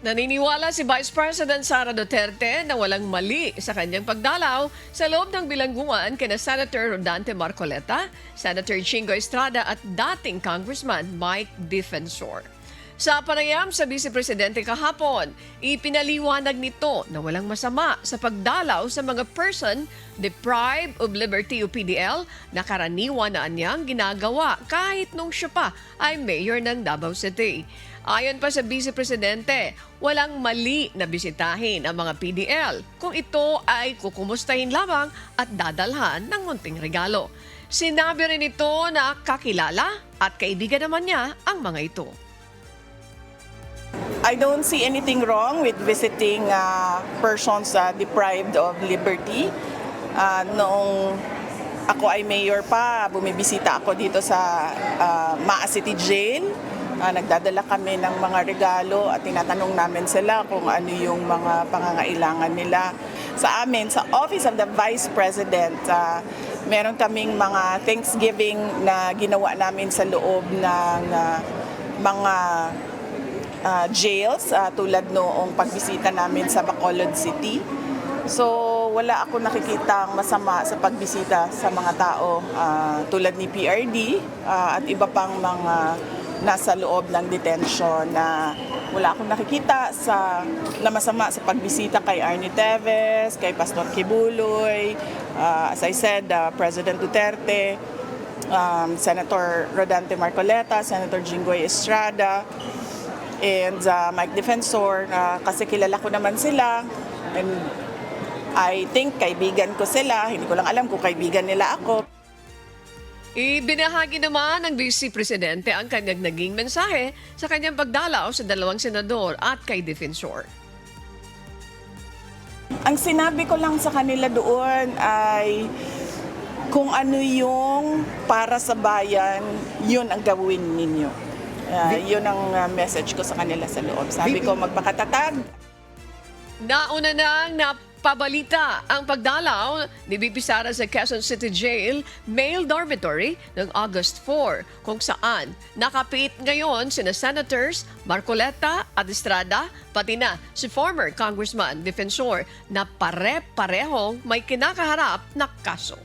Naniniwala si Vice President Sara Duterte na walang mali sa kanyang pagdalaw sa loob ng bilangguan kina Senator Rodante Marcoleta, Senator Chingo Estrada at dating Congressman Mike Defensor. Sa panayam sa Vice Presidente kahapon, ipinaliwanag nito na walang masama sa pagdalaw sa mga person deprived of liberty o PDL na karaniwan na anyang ginagawa kahit nung siya pa ay mayor ng Davao City. Ayon pa sa Vice Presidente, walang mali na bisitahin ang mga PDL kung ito ay kukumustahin lamang at dadalhan ng munting regalo. Sinabi rin ito na kakilala at kaibigan naman niya ang mga ito. I don't see anything wrong with visiting persons deprived of liberty. Noong ako ay mayor pa, bumibisita ako dito sa Maa City Jail. Nagdadala kami ng mga regalo at tinatanong namin sila kung ano yung mga pangangailangan nila. Sa amin, sa Office of the Vice President, meron kaming mga Thanksgiving na ginawa namin sa loob ng mga jails tulad noong pagbisita namin sa Bacolod City. So wala ako nakikitang masama sa pagbisita sa mga tao tulad ni PRD at iba pang mga nasa loob ng detention na wala akong nakikita na masama sa pagbisita kay Arnie Teves, kay Pastor Kibuloy, as I said, President Duterte, Senator Rodante Marcoleta, Senator Jinggoy Estrada, and Mike Defensor, kasi kilala ko naman sila and I think kaibigan ko sila, hindi ko lang alam kung kaibigan nila ako. Ibinahagi naman ng Vice Presidente ang kanyang naging mensahe sa kanyang pagdalaw sa dalawang senador at kay Defensor. Ang sinabi ko lang sa kanila doon ay kung ano yung para sa bayan, yun ang gawin ninyo. Yun ang message ko sa kanila sa loob. Sabi ko magpakatatag. Nauna nang napabalita ang pagdalaw ni VP Sara sa Quezon City Jail male dormitory noong August 4 kung saan nakapit ngayon sina Senators Marcoleta at Estrada pati na si former Congressman Defensor na pare-parehong may kinakaharap na kaso.